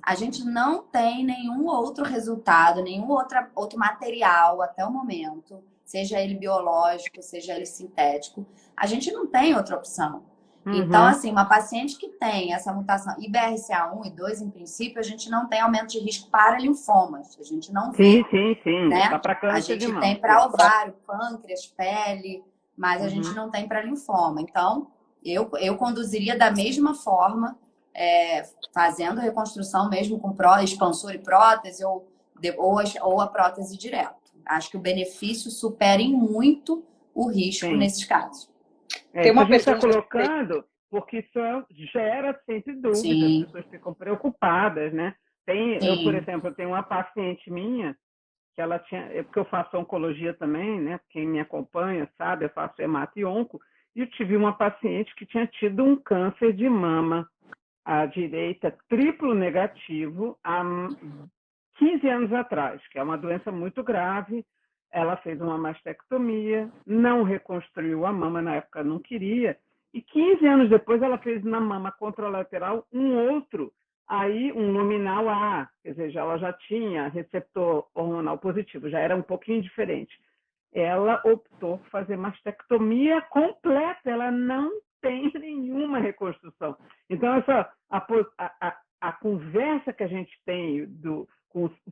a gente não tem nenhum outro resultado, nenhum outro material até o momento, seja ele biológico, seja ele sintético, a gente não tem outra opção. Então, assim, uma paciente que tem essa mutação IBRCA1 e 2, em princípio, a gente não tem aumento de risco para linfomas. A gente não vê. Sim. Né? Tá para câncer a gente de mama. tem para ovário, pâncreas, pele, mas a gente não tem para linfoma. Então, eu conduziria da mesma forma, fazendo reconstrução mesmo com expansor e prótese ou a prótese direto. Acho que o benefício supera em muito o risco nesses casos. Tem uma pergunta que está colocando, porque isso gera sempre dúvidas, Sim. as pessoas ficam preocupadas, né? Eu, por exemplo, tenho uma paciente minha que ela tinha, porque eu faço oncologia também, né? Quem me acompanha sabe, eu faço hemato e onco, e eu tive uma paciente que tinha tido um câncer de mama à direita triplo negativo há 15 anos atrás, que é uma doença muito grave. Ela fez uma mastectomia, não reconstruiu a mama, na época não queria, e 15 anos depois ela fez na mama contralateral um luminal A, quer dizer, ela já tinha receptor hormonal positivo, já era um pouquinho diferente. Ela optou por fazer mastectomia completa, ela não tem nenhuma reconstrução. Então, a conversa que a gente tem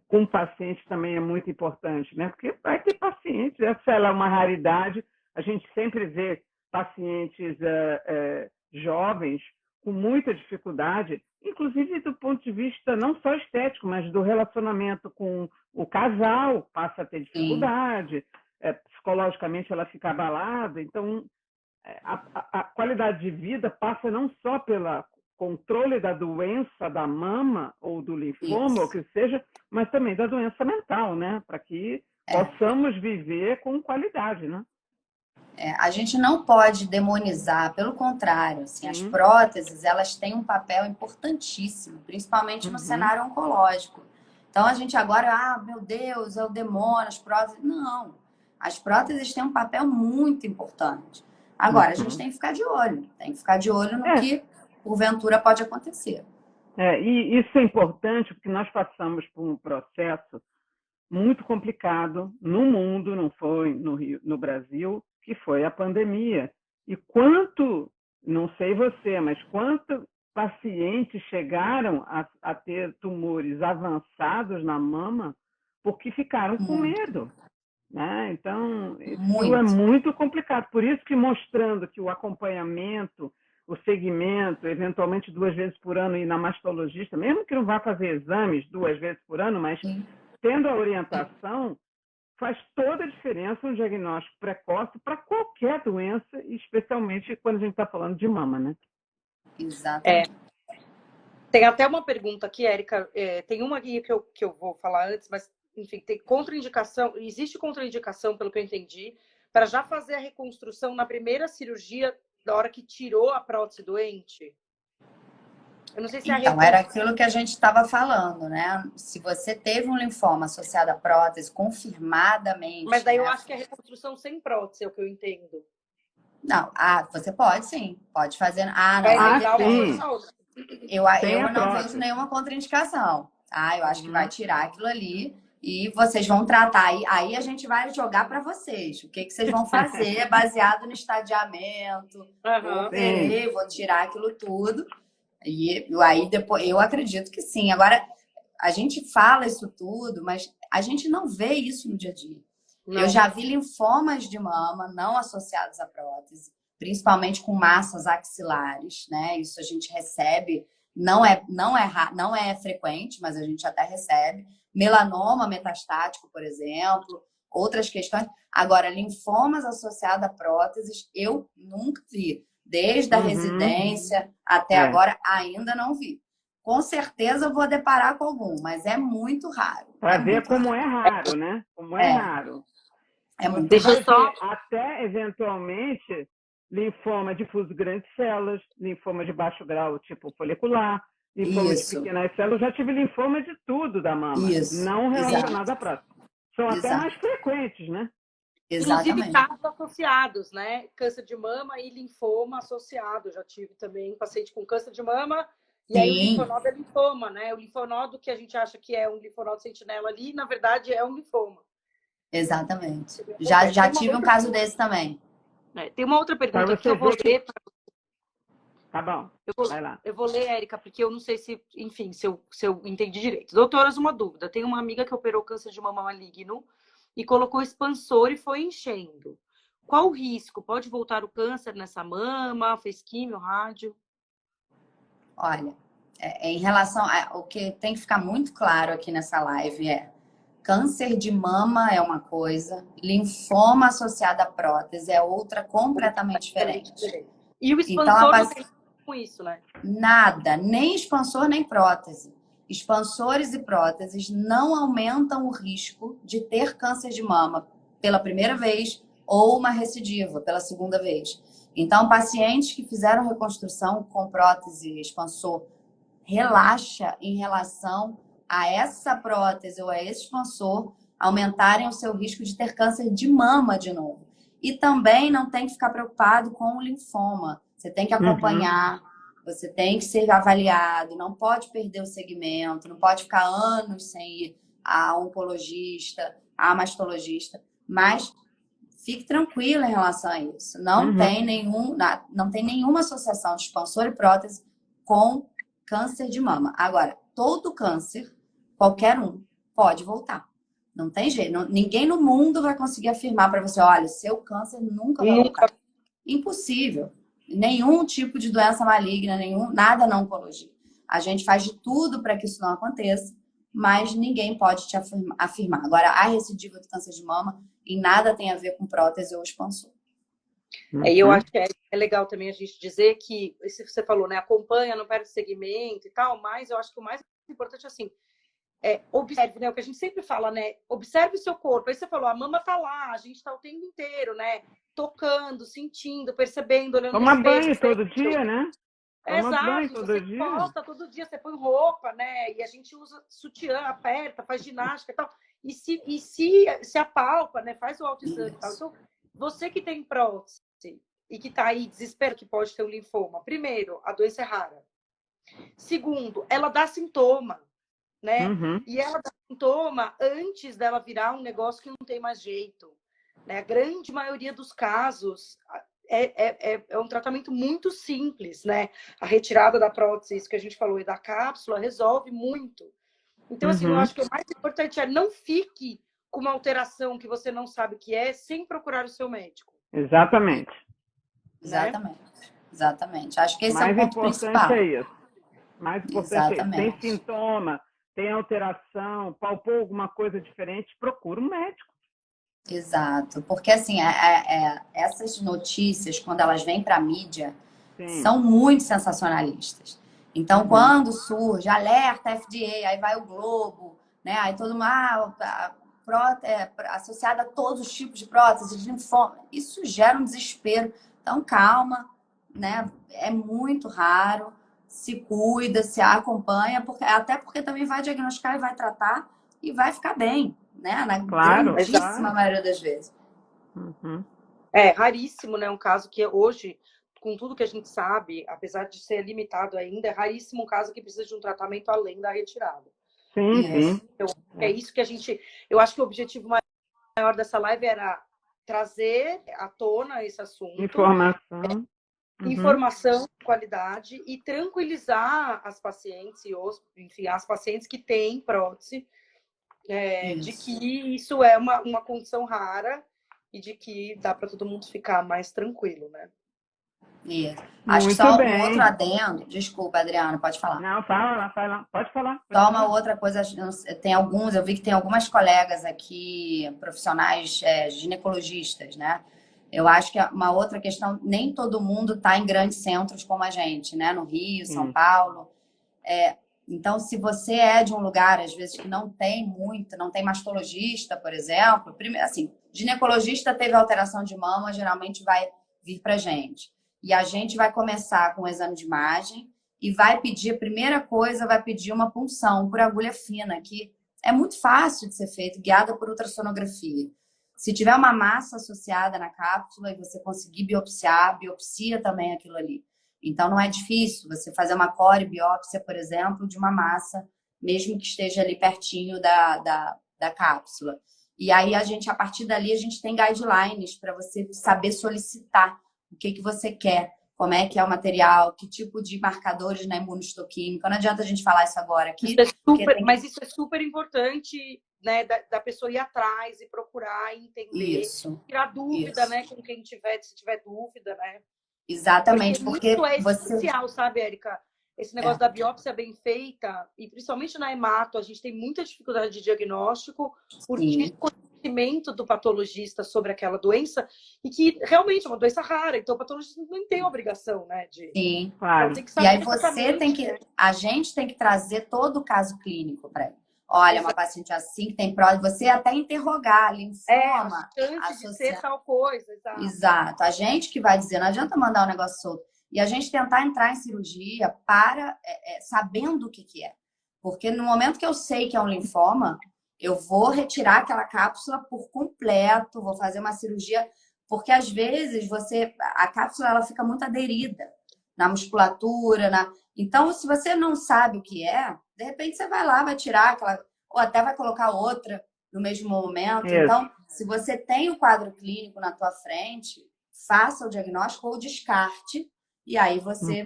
com o paciente também é muito importante, né? Porque vai ter pacientes, essa é uma raridade, a gente sempre vê pacientes jovens com muita dificuldade, inclusive do ponto de vista não só estético, mas do relacionamento com o casal, passa a ter dificuldade, psicologicamente ela fica abalada, então a qualidade de vida passa não só pelo controle da doença da mama ou do linfoma, ou o que seja, mas também da doença mental, né? Para que possamos viver com qualidade, né? A gente não pode demonizar, pelo contrário, assim, as próteses, elas têm um papel importantíssimo, principalmente no cenário oncológico. Então, a gente agora, meu Deus, é o demônio, as próteses. Não, as próteses têm um papel muito importante. Agora, a gente tem que ficar de olho, no que, porventura, pode acontecer. E isso é importante porque nós passamos por um processo muito complicado no mundo, não foi no Brasil, que foi a pandemia. E não sei você, mas quantos pacientes chegaram a ter tumores avançados na mama porque ficaram com medo, né? Então, isso é muito complicado. Por isso que mostrando que o acompanhamento, o segmento, eventualmente 2 vezes por ano ir na mastologista, mesmo que não vá fazer exames 2 vezes por ano, mas tendo a orientação, faz toda a diferença no diagnóstico precoce para qualquer doença, especialmente quando a gente está falando de mama, né? Exatamente. Tem até uma pergunta aqui, Érica, tem uma aqui que eu vou falar antes, mas, enfim, tem contraindicação, existe contraindicação, pelo que eu entendi, para já fazer a reconstrução na primeira cirurgia, da hora que tirou a prótese doente? Eu não sei se então, era aquilo que a gente estava falando, né? Se você teve um linfoma associado à prótese, confirmadamente... Mas daí eu acho que é reconstrução sem prótese, é o que eu entendo. Não, você pode sim, pode fazer... Eu não vejo nenhuma contraindicação, tá? Eu acho que vai tirar aquilo ali e vocês vão tratar. Aí a gente vai jogar para vocês. O que vocês vão fazer baseado no estadiamento. Vou tirar aquilo tudo. E aí depois, eu acredito que sim. Agora, a gente fala isso tudo, mas a gente não vê isso no dia a dia. Não. Eu já vi linfomas de mama não associados à prótese, principalmente com massas axilares, né? Isso a gente recebe, não é frequente, mas a gente até recebe. Melanoma metastático, por exemplo, outras questões. Agora, linfomas associados a próteses, eu nunca vi. Desde a residência até agora, ainda não vi. Com certeza eu vou deparar com algum, mas é muito raro. Para ver como é raro, né? Como é raro. Deixa eu só... Até, eventualmente, linfoma difuso grandes células, linfoma de baixo grau, tipo folicular, linfoma de pequenas células. Já tive linfoma de tudo da mama, não relacionado à prótese. São até mais frequentes, né? Inclusive Exatamente. casos associados, né? Câncer de mama e linfoma associado. Já tive também paciente com câncer de mama e aí o Sim, linfonodo é linfoma, né? O linfonodo que a gente acha que é um linfonodo sentinela ali, na verdade é um linfoma. exatamente. Já, Acontece. já tive um caso desse também. Tem uma outra Para pergunta que você eu vou ver que... ler. Tá bom, vai lá. Eu vou ler, Érica, porque eu não sei se, enfim, se eu entendi direito. Doutoras, uma dúvida. Tem uma amiga que operou câncer de mama maligno e colocou expansor e foi enchendo. Qual o risco? Pode voltar o câncer nessa mama? Fez químio, rádio? Olha, em relação o que tem que ficar muito claro aqui nessa live câncer de mama é uma coisa, linfoma associado à prótese é outra completamente diferente. E o Então, expansor não tem com isso, né? nada, nem expansor nem prótese. Expansores e próteses não aumentam o risco de ter câncer de mama pela primeira vez ou uma recidiva pela segunda vez. Então, pacientes que fizeram reconstrução com prótese e expansor, relaxa em relação a essa prótese ou a esse expansor aumentarem o seu risco de ter câncer de mama de novo. E também não tem que ficar preocupado com o linfoma. Você tem que acompanhar, você tem que ser avaliado, não pode perder o segmento, não pode ficar anos sem ir a oncologista, a mastologista, mas fique tranquila em relação a isso. Não tem nenhuma associação de expansor e prótese com câncer de mama. Agora, todo câncer, qualquer um, pode voltar. Não tem jeito. Ninguém no mundo vai conseguir afirmar para você, olha, seu câncer nunca vai voltar. Impossível. Nenhum tipo de doença maligna, nada na oncologia. A gente faz de tudo para que isso não aconteça, mas ninguém pode te afirmar. Agora, a recidiva do câncer de mama em nada tem a ver com prótese ou expansor. E eu acho que é legal também a gente dizer que, se você falou, né, acompanha, não perde segmento e tal, mas eu acho que o mais importante, assim, observe, né, o que a gente sempre fala, né, observe o seu corpo. Aí você falou, a mama tá lá, a gente tá o tempo inteiro, né, tocando, sentindo, percebendo, olhando Toma no espelho. banho todo dia, né? Toma banho Exato, todo você dia. posta todo dia, você põe roupa, né? E a gente usa sutiã, aperta, faz ginástica e tal. E se apalpa, né? Faz o autoexame e tal. Então, você que tem prótese e que tá aí, desespero que pode ter um linfoma. Primeiro, a doença é rara. Segundo, ela dá sintoma, né? E ela dá sintoma antes dela virar um negócio que não tem mais jeito. Né? A grande maioria dos casos... É um tratamento muito simples, né? A retirada da prótese, isso que a gente falou, e da cápsula, resolve muito. Então, assim, eu acho que o mais importante é não fique com uma alteração que você não sabe o que é, sem procurar o seu médico. Exatamente. Exatamente. Exatamente. Acho que esse mais é o ponto principal. É isso. Mais importante é isso. Tem sintoma, tem alteração, palpou alguma coisa diferente, procura um médico. Exato, porque assim, essas notícias, quando elas vêm para a mídia, são muito sensacionalistas. Então, quando surge alerta FDA, aí vai o Globo, né? Aí todo mundo, associada a todos os tipos de próteses, de linfoma, isso gera um desespero. Então, calma, né? É muito raro, se cuida, se acompanha, até porque também vai diagnosticar e vai tratar e vai ficar bem. Né? Na grandíssima maioria das vezes. É raríssimo, né? Um caso que hoje, com tudo que a gente sabe, apesar de ser limitado ainda, é raríssimo um caso que precisa de um tratamento além da retirada. Sim. Então, é isso que a gente... Eu acho que o objetivo maior dessa live era trazer à tona esse assunto. Informação de qualidade e tranquilizar as pacientes e as pacientes que têm prótese, de que isso é uma condição rara e de que dá para todo mundo ficar mais tranquilo, né? Isso. Acho que só um outro adendo. Desculpa, Adriana, pode falar. Não, fala. Pode falar. Só uma outra coisa, eu vi que tem algumas colegas aqui, profissionais ginecologistas, né? Eu acho que uma outra questão, nem todo mundo está em grandes centros como a gente, né? No Rio, São Paulo. Então, se você é de um lugar, às vezes, que não tem mastologista, por exemplo, assim, ginecologista teve alteração de mama, geralmente vai vir pra gente. E a gente vai começar com o exame de imagem e vai pedir, a primeira coisa, vai pedir uma punção por agulha fina, que é muito fácil de ser feito, guiada por ultrassonografia. Se tiver uma massa associada na cápsula e você conseguir biopsiar, biopsia também aquilo ali. Então, não é difícil você fazer uma core biópsia, por exemplo, de uma massa, mesmo que esteja ali pertinho da cápsula. E aí, a partir dali, a gente tem guidelines para você saber solicitar o que você quer, como é que é o material, que tipo de marcadores na imunohistoquímica. Não adianta a gente falar isso agora aqui. Mas isso é super importante, né, da pessoa ir atrás e procurar entender, tirar dúvida, né, com quem tiver, se tiver dúvida, né? Exatamente, porque isso é essencial, sabe, Érica? Esse negócio da biópsia bem feita, e principalmente na hemato, a gente tem muita dificuldade de diagnóstico por desconhecimento do patologista sobre aquela doença, e que realmente é uma doença rara, então o patologista não tem obrigação, né? Sim, claro. Então, tem que saber, e aí você tem que, a gente tem que trazer todo o caso clínico para ele. Olha, uma paciente assim que tem prótese, você até interrogar, linfoma, a chance de ser tal coisa. Exato. A gente que vai dizer, não adianta mandar um negócio solto. E a gente tentar entrar em cirurgia sabendo o que é. Porque no momento que eu sei que é um linfoma, eu vou retirar aquela cápsula por completo, vou fazer uma cirurgia, porque às vezes a cápsula ela fica muito aderida na musculatura, Então, se você não sabe o que é, de repente você vai lá, vai tirar aquela, ou até vai colocar outra no mesmo momento. Isso. Então, se você tem o quadro clínico na tua frente, faça o diagnóstico ou descarte, e aí você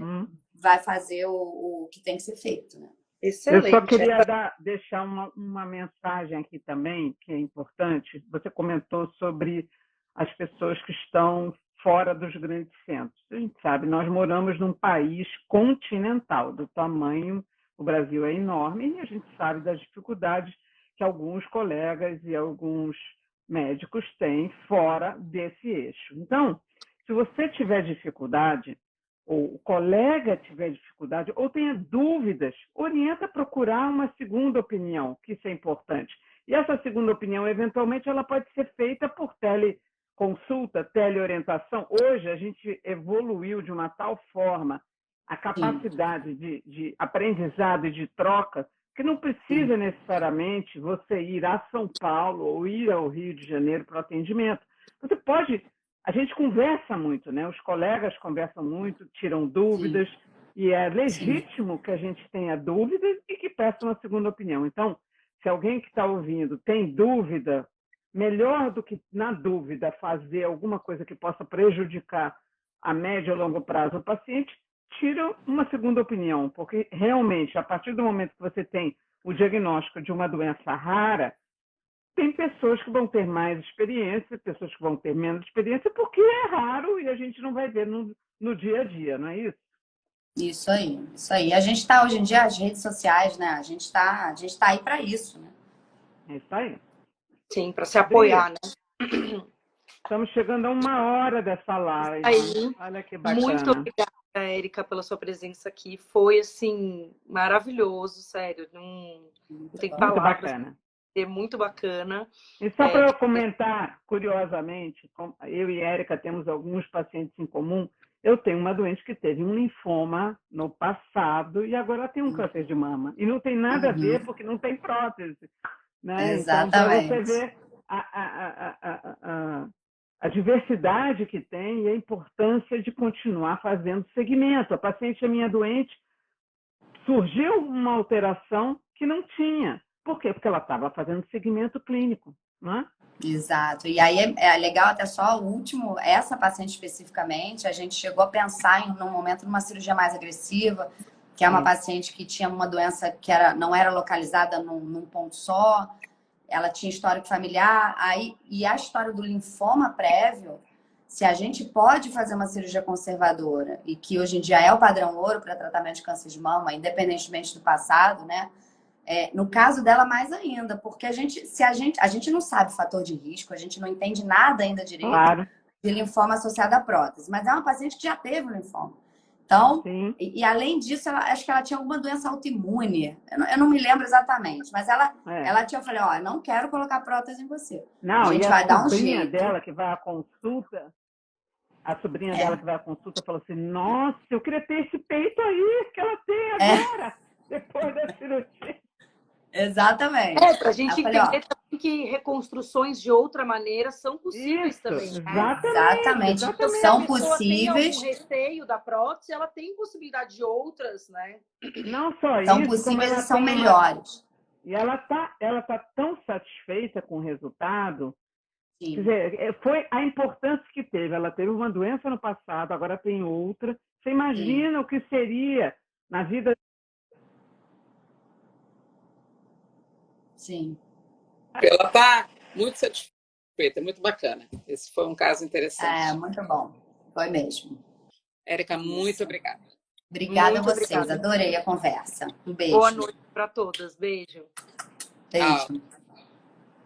vai fazer o que tem que ser feito, né? Excelente. Eu só queria deixar uma mensagem aqui também, que é importante. Você comentou sobre as pessoas que estão fora dos grandes centros. A gente sabe, nós moramos num país continental, do tamanho, o Brasil é enorme, e a gente sabe das dificuldades que alguns colegas e alguns médicos têm fora desse eixo. Então, se você tiver dificuldade, ou o colega tiver dificuldade, ou tenha dúvidas, orienta a procurar uma segunda opinião, que isso é importante. E essa segunda opinião, eventualmente, ela pode ser feita por teleconsulta, teleorientação. Hoje, a gente evoluiu de uma tal forma a capacidade de aprendizado e de troca, que não precisa necessariamente você ir a São Paulo ou ir ao Rio de Janeiro para o atendimento. Você pode... A gente conversa muito, né? Os colegas conversam muito, tiram dúvidas, e é legítimo que a gente tenha dúvidas e que peça uma segunda opinião. Então, se alguém que está ouvindo tem dúvida, melhor do que, na dúvida, fazer alguma coisa que possa prejudicar a médio ou longo prazo o paciente, tira uma segunda opinião, porque realmente, a partir do momento que você tem o diagnóstico de uma doença rara, tem pessoas que vão ter mais experiência, pessoas que vão ter menos experiência, porque é raro e a gente não vai ver no dia a dia, não é isso? Isso aí, isso aí. A gente está, hoje em dia, as redes sociais, né? A gente tá aí para isso, né? É isso aí. Sim, para se apoiar, né? Estamos chegando a 1 hora dessa live. Aí, olha que bacana. Muito obrigada, Érica, pela sua presença aqui. Foi, assim, maravilhoso, sério. Não tem palavras. Muito bacana. Muito bacana. E só para eu comentar, curiosamente, eu e Érica temos alguns pacientes em comum. Eu tenho uma doente que teve um linfoma no passado e agora tem um câncer de mama. E não tem nada a ver porque não tem prótese. Né? Exatamente. Então, para você ver a diversidade que tem e a importância de continuar fazendo segmento. A paciente é minha doente, surgiu uma alteração que não tinha. Por quê? Porque ela estava fazendo segmento clínico, não é? Exato. E aí é legal até só o último, essa paciente especificamente, a gente chegou a pensar num momento numa cirurgia mais agressiva, que é uma paciente que tinha uma doença que não era localizada num ponto só, ela tinha histórico familiar, e a história do linfoma prévio, se a gente pode fazer uma cirurgia conservadora, e que hoje em dia é o padrão ouro para tratamento de câncer de mama, independentemente do passado, né? No caso dela, mais ainda, porque a gente não sabe o fator de risco, a gente não entende nada ainda direito de linfoma associado à prótese, mas é uma paciente que já teve linfoma. Então, e além disso, acho que ela tinha alguma doença autoimune, eu não me lembro exatamente, mas ela tinha, eu falei, eu não quero colocar prótese em você. Não, a gente e vai dar um sobrinha jeito. dela que vai à consulta, dela que vai à consulta falou assim, nossa, eu queria ter esse peito aí que ela tem agora, depois da cirurgia. Exatamente. Pra gente Aí eu falei, ó, entender também que reconstruções de outra maneira são possíveis Isso, também. Né? exatamente. Então, se São a pessoa tem algum possíveis. receio da prótese, ela tem possibilidade de outras, né? não só São isso, como possíveis ela e são tem melhores. e ela tá tão satisfeita com o resultado. Quer Sim, dizer, foi a importância que teve. Ela teve uma doença no passado, agora tem outra. Você sim, imagina o que seria na vida. sim. Ela está muito satisfeita, muito bacana. Esse foi um caso É, interessante. muito bom. Foi mesmo. Érica, muito Isso. obrigada. Obrigada a Muito vocês. obrigada. Adorei a conversa. Um Boa beijo. noite para todas. Beijo. Tchau. Beijo.